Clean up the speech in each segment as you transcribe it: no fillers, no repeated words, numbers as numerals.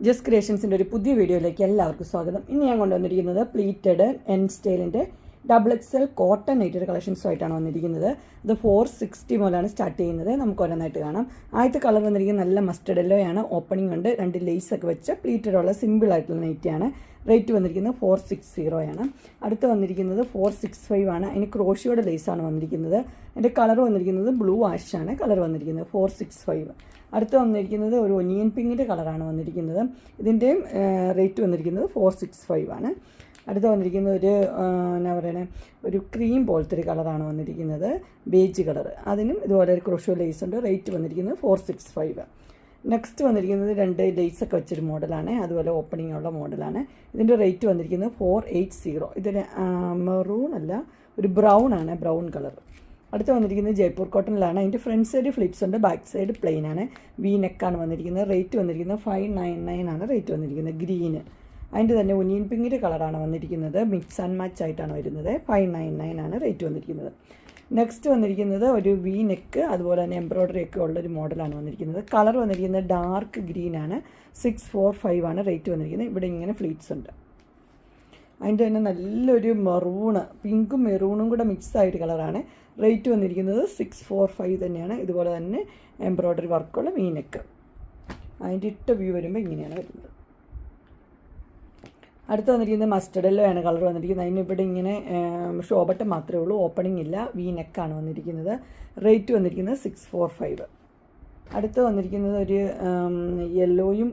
Just ക്രിയേഷൻസിൻ്റെ ഒരു പുതിയ വീഡിയോയിലേക്ക് എല്ലാവർക്കും സ്വാഗതം. ഇന്ന് ഞാൻ കൊണ്ടുവന്നിരിക്കുന്നത് പ്ലീറ്റഡ് എൻ സ്റ്റൈലിൻ്റെ XXL കോട്ടൺ നൈറ്റഡ് കളക്ഷൻസുമായിട്ടാണ് വന്നിരിക്കുന്നത്. ഇത് 460 മുതലാണ് സ്റ്റാർട്ട് ചെയ്യുന്നത്. നമുക്ക് ഓരോന്നായിട്ട് കാണാം. ആദ്യത്തെ കളർ വന്നിരിക്കുന്നത് നല്ല മസ്റ്റർഡ് യെല്ലോയാണ്. ഓപ്പണിംഗ് ഉണ്ട്, 2 ലേസൊക്കെ വെച്ച് പ്ലീറ്റഡുള്ള സിമ്പിൾ ആയിട്ടുള്ള നൈറ്റിയാണ്. റേറ്റ് വന്നിരിക്കുന്നത് 460 ആണ്. അടുത്ത് വന്നിരിക്കുന്നത് 465 ആണ്. അതിന് ക്രോഷിയോടെ ലേസാണ് വന്നിരിക്കുന്നത്. അതിൻ്റെ കളർ വന്നിരിക്കുന്നത് ബ്ലൂ ആഷാണ് കളർ വന്നിരിക്കുന്നത്. 465. അടുത്ത് വന്നിരിക്കുന്നത് ഒരു ഒനിയൻ പിങ്കിൻ്റെ കളറാണ് വന്നിരിക്കുന്നത്. ഇതിൻ്റെയും റേറ്റ് വന്നിരിക്കുന്നത് 465 ആണ്. അടുത്ത് വന്നിരിക്കുന്നത് എന്നാ പറയണേ, ഒരു ക്രീം പോലത്തെ ഒരു കളറാണ് വന്നിരിക്കുന്നത്, ബേജ് കളർ. അതിനും ഇതുപോലെ ഒരു ക്രോഷോ ലേസ് ഉണ്ട്. റേറ്റ് വന്നിരിക്കുന്നത് 465. നെക്സ്റ്റ് വന്നിരിക്കുന്നത് 2 ലേസൊക്കെ വെച്ചൊരു മോഡലാണ്, അതുപോലെ ഓപ്പണിംഗ് ഉള്ള മോഡലാണ്. ഇതിൻ്റെ റേറ്റ് വന്നിരിക്കുന്നത് 480. ഇതൊരു മെറൂൺ അല്ല, ഒരു ബ്രൗൺ ആണ്, ബ്രൗൺ കളർ. അടുത്ത് വന്നിരിക്കുന്നത് ജയ്പൂർ കോട്ടണിലാണ്. അതിൻ്റെ ഫ്രണ്ട് സൈഡ് ഫ്ലിറ്റ്സ് ഉണ്ട്, ബാക്ക് സൈഡ് പ്ലെയിൻ ആണ്. വി നെക്കാണ് വന്നിരിക്കുന്നത്. റേറ്റ് വന്നിരിക്കുന്നത് 599 ആണ് റേറ്റ് വന്നിരിക്കുന്നത്. ഗ്രീന് അതിൻ്റെ തന്നെ ഒനിയൻ പിങ്കിൻ്റെ കളറാണ് വന്നിരിക്കുന്നത്. മിക്സ് ആൻഡ് മാച്ച് ആയിട്ടാണ് വരുന്നത്. 599 ആണ് റേറ്റ് വന്നിരിക്കുന്നത്. നെക്സ്റ്റ് വന്നിരിക്കുന്നത് ഒരു വി നെക്ക്, അതുപോലെ തന്നെ എംബ്രോയ്ഡറി ഒക്കെ ഉള്ളൊരു മോഡലാണ് വന്നിരിക്കുന്നത്. കളർ വന്നിരിക്കുന്നത് ഡാർക്ക് ഗ്രീൻ ആണ്. 645 ആണ് റേറ്റ് വന്നിരിക്കുന്നത്. ഇവിടെ ഇങ്ങനെ ഫ്ലീറ്റ്സ് ഉണ്ട്. അതിൻ്റെ തന്നെ നല്ലൊരു മെറൂണ്, പിങ്കും മെറൂണും കൂടെ മിക്സ് ആയിട്ട് കളറാണ്. റേറ്റ് വന്നിരിക്കുന്നത് 645 തന്നെയാണ്. ഇതുപോലെ തന്നെ എംബ്രോയ്ഡറി വർക്കുള്ള വി നെക്ക്. അതിൻ്റെ ഇട്ട വ്യൂ വരുമ്പോൾ ഇങ്ങനെയാണ് വരുന്നത്. അടുത്ത് വന്നിരിക്കുന്നത് മസ്റ്റർഡ് യെല്ലോ ആണ് കളർ വന്നിരിക്കുന്നത്. അതിന് ഇവിടെ ഇങ്ങനെ ഷോ ബട്ടൺ മാത്രമേ ഉള്ളൂ, ഓപ്പണിംഗ് ഇല്ല. വി നെക്കാണ് വന്നിരിക്കുന്നത്. റേറ്റ് വന്നിരിക്കുന്നത് 645. അടുത്ത് വന്നിരിക്കുന്നത് ഒരു യെല്ലോയും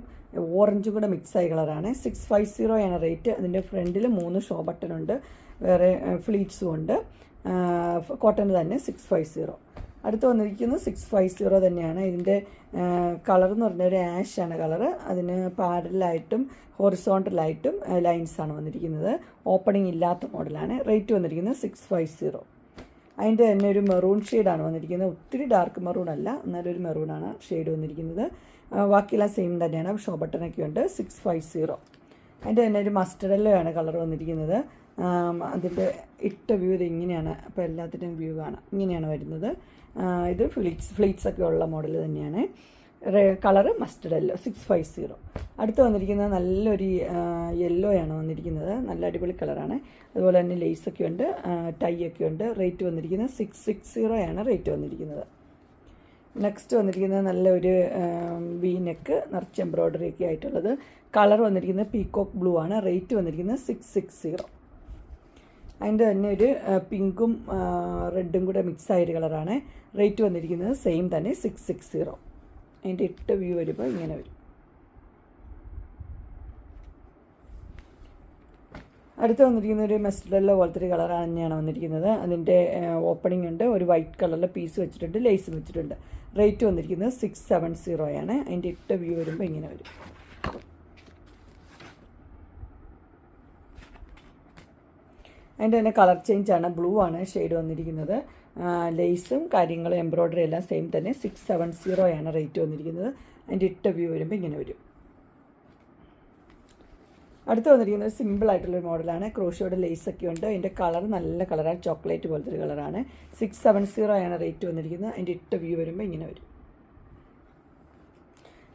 ഓറഞ്ചും കൂടെ മിക്സായ കളറാണ്. 650 ആണ് റേറ്റ്. അതിൻ്റെ ഫ്രണ്ടിൽ 3 ഷോ ബട്ടൺ ഉണ്ട്, വേറെ ഫ്ലീറ്റ്സും ഉണ്ട്. കോട്ടൺ തന്നെ 650. അടുത്ത് വന്നിരിക്കുന്നത് 650 തന്നെയാണ്. ഇതിൻ്റെ കളർ എന്ന് പറഞ്ഞാൽ ഒരു ആഷാണ് കളറ്. അതിന് പാരലായിട്ടും ഹൊറിസോണ്ടലായിട്ടും ലൈൻസാണ് വന്നിരിക്കുന്നത്. ഓപ്പണിംഗ് ഇല്ലാത്ത മോഡലാണ്. റേറ്റ് വന്നിരിക്കുന്നത് 650. അതിൻ്റെ തന്നെ ഒരു മെറൂൺ ഷെയ്ഡാണ് വന്നിരിക്കുന്നത്. ഒത്തിരി ഡാർക്ക് മെറൂൺ അല്ല, എന്നാലും ഒരു മെറൂണാണ് ഷെയ്ഡ് വന്നിരിക്കുന്നത്. ബാക്കിയെല്ലാം സെയിം തന്നെയാണ്, ഷോ ബട്ടണൊക്കെ ഉണ്ട്. 650. അതിൻ്റെ തന്നെ ഒരു മസ്റ്റർഡ് യെല്ലോ ആണ് കളർ വന്നിരിക്കുന്നത്. അതിൻ്റെ ഇട്ട വ്യൂ ഇത് ഇങ്ങനെയാണ്. അപ്പോൾ എല്ലാത്തിൻ്റെയും വ്യൂ കാണാം, ഇങ്ങനെയാണ് വരുന്നത്. ഇത് ഫ്ലീറ്റ്സ് ഒക്കെ ഉള്ള മോഡൽ തന്നെയാണ്. Colour mustard yellow 650. അടുത്ത് വന്നിരിക്കുന്നത് നല്ലൊരു യെല്ലോ ആണ് വന്നിരിക്കുന്നത്. നല്ല അടിപൊളി കളറാണ്. അതുപോലെ തന്നെ ലേസൊക്കെ ഉണ്ട്, ടൈ ഒക്കെ ഉണ്ട്. റേറ്റ് വന്നിരിക്കുന്നത് 660 ആണ് റേറ്റ് വന്നിരിക്കുന്നത്. നെക്സ്റ്റ് വന്നിരിക്കുന്നത് നല്ലൊരു വി നെക്ക്, നിറച്ച് എംബ്രോയ്ഡറി ഒക്കെ ആയിട്ടുള്ളത്. കളർ വന്നിരിക്കുന്നത് പീകോക്ക് ബ്ലൂ ആണ്. റേറ്റ് വന്നിരിക്കുന്നത് 660. അതിൻ്റെ തന്നെ ഒരു പിങ്കും റെഡും കൂടെ മിക്സ് ആയൊരു കളറാണ്. റേറ്റ് വന്നിരിക്കുന്നത് സെയിം തന്നെ 660. അതിൻ്റെ ഇട്ട വ്യൂ വരുമ്പോൾ ഇങ്ങനെ വരും. അടുത്ത് വന്നിരിക്കുന്ന ഒരു മസ്റ്റർഡ് യെല്ലോ പോലത്തെ ഒരു കളർ തന്നെയാണ് വന്നിരിക്കുന്നത്. അതിൻ്റെ ഓപ്പണിംഗ് ഉണ്ട്, ഒരു വൈറ്റ് കളറിലെ പീസ് വെച്ചിട്ടുണ്ട്, ലേസ് വെച്ചിട്ടുണ്ട്. റേറ്റ് വന്നിരിക്കുന്നത് 670 ആണ്. അതിൻ്റെ ഇട്ട വ്യൂ വരുമ്പോൾ ഇങ്ങനെ വരും. അതിൻ്റെ തന്നെ കളർ ചേഞ്ചാണ്, ബ്ലൂ ആണ് ഷെയ്ഡ് വന്നിരിക്കുന്നത്. ലേസും കാര്യങ്ങളും എംബ്രോയ്ഡറി എല്ലാം സെയിം തന്നെ. 670 ആണ് റേറ്റ് വന്നിരിക്കുന്നത്. അതിൻ്റെ ഇട്ട വ്യൂ വരുമ്പോൾ ഇങ്ങനെ വരും. അടുത്ത് വന്നിരിക്കുന്നത് സിമ്പിളായിട്ടുള്ളൊരു മോഡലാണ്. ക്രോഷിയോടെ ലേസൊക്കെ ഉണ്ട്. അതിൻ്റെ കളർ നല്ല കളറാണ്, ചോക്ലേറ്റ് പോലത്തെ ഒരു കളറാണ്. 670 ആണ് റേറ്റ് വന്നിരിക്കുന്നത്. അതിൻ്റെ ഇട്ട വ്യൂ വരുമ്പോൾ ഇങ്ങനെ വരും.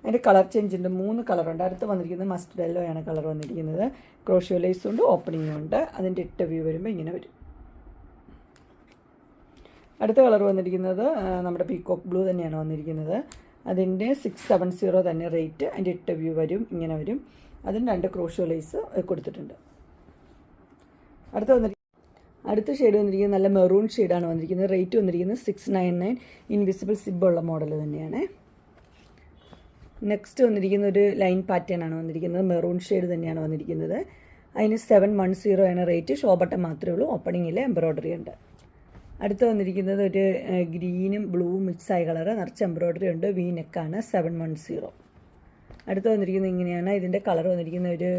അതിൻ്റെ കളർ ചേഞ്ച് ഉണ്ട്, 3 കളറുണ്ട്. അടുത്ത് വന്നിരിക്കുന്നത് മസ്റ്റർഡ് യെല്ലോ ആണ് കളർ വന്നിരിക്കുന്നത്. ക്രോഷിയോ ലേസും ഉണ്ട്, ഓപ്പണിംഗും ഉണ്ട്. അതിൻ്റെ ഇട്ട വ്യൂ വരുമ്പോൾ ഇങ്ങനെ വരും. അടുത്ത കളർ വന്നിരിക്കുന്നത് നമ്മുടെ പീകോക്ക് ബ്ലൂ തന്നെയാണ് വന്നിരിക്കുന്നത്. അതിൻ്റെ 670 തന്നെ റേറ്റ്. അതിൻ്റെ ഇട്ട വ്യൂ വരും ഇങ്ങനെ വരും. അതിന് 2 ക്രോഷിയോ ലേസ് കൊടുത്തിട്ടുണ്ട്. അടുത്ത ഷെയ്ഡ് വന്നിരിക്കുന്നത് നല്ല മെറൂൺ ഷെയ്ഡാണ് വന്നിരിക്കുന്നത്. റേറ്റ് വന്നിരിക്കുന്നത് 699. ഇൻവിസിബിൾ സിബുള്ള മോഡൽ തന്നെയാണ്. നെക്സ്റ്റ് വന്നിരിക്കുന്ന ഒരു ലൈൻ പാറ്റേൺ ആണ് വന്നിരിക്കുന്നത്. മെറൂൺ ഷെയ്ഡ് തന്നെയാണ് വന്നിരിക്കുന്നത്. അതിന് 710 ആണ് റേറ്റ്. ഷോ ബട്ടൺ മാത്രമേ ഉള്ളൂ, ഓപ്പണിങ്ങിൽ എംബ്രോയ്ഡറി ഉണ്ട്. അടുത്ത് വന്നിരിക്കുന്നത് ഒരു ഗ്രീനും ബ്ലൂവും മിക്സായ കളറ്, നിറച്ച് എംബ്രോയ്ഡറി ഉണ്ട്. വി നെക്കാണ്. 710. അടുത്ത് വന്നിരിക്കുന്നത് ഇങ്ങനെയാണ്. ഇതിൻ്റെ കളർ വന്നിരിക്കുന്ന ഒരു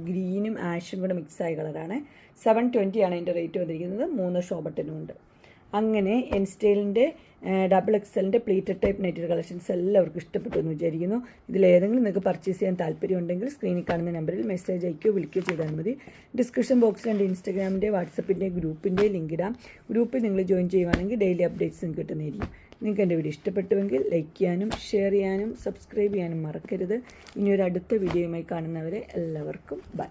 ഗ്രീനും ആഷും കൂടെ മിക്സായ കളറാണ്. 720 ആണ് ഇതിൻ്റെ റേറ്റ് വന്നിരിക്കുന്നത്. 3 ഷോ ബട്ടനും ഉണ്ട്. അങ്ങനെ എൻ സ്റ്റൈലിൻ്റെ XXLൻ്റെ പ്ലീറ്റഡ് ടൈപ്പ് നെറ്റഡ് കളക്ഷൻസ് എല്ലാവർക്കും ഇഷ്ടപ്പെട്ടു എന്ന് വിചാരിക്കുന്നു. ഇതിലേതെങ്കിലും നിങ്ങൾക്ക് പർച്ചേസ് ചെയ്യാൻ താല്പര്യമുണ്ടെങ്കിൽ സ്ക്രീനിൽ കാണുന്ന നമ്പറിൽ മെസ്സേജ് അയക്കുകയോ വിളിക്കുകയോ ചെയ്താൽ മതി. ഡിസ്ക്രിപ്ഷൻ ബോക്സിൽ എൻ്റെ ഇൻസ്റ്റാഗ്രാമിൻ്റെ വാട്സപ്പിൻ്റെ ഗ്രൂപ്പിൻ്റെ ലിങ്ക് ഇടാം. ഗ്രൂപ്പിൽ നിങ്ങൾ ജോയിൻ ചെയ്യുവാണെങ്കിൽ ഡെയിലി അപ്ഡേറ്റ്സും കിട്ടുന്നതായിരിക്കും. നിങ്ങൾക്ക് എൻ്റെ വീഡിയോ ഇഷ്ടപ്പെട്ടുവെങ്കിൽ ലൈക്ക് ചെയ്യാനും ഷെയർ ചെയ്യാനും സബ്സ്ക്രൈബ് ചെയ്യാനും മറക്കരുത്. ഇനി ഒരു അടുത്ത വീഡിയോയുമായി കാണുന്നവരെ എല്ലാവർക്കും ബൈ.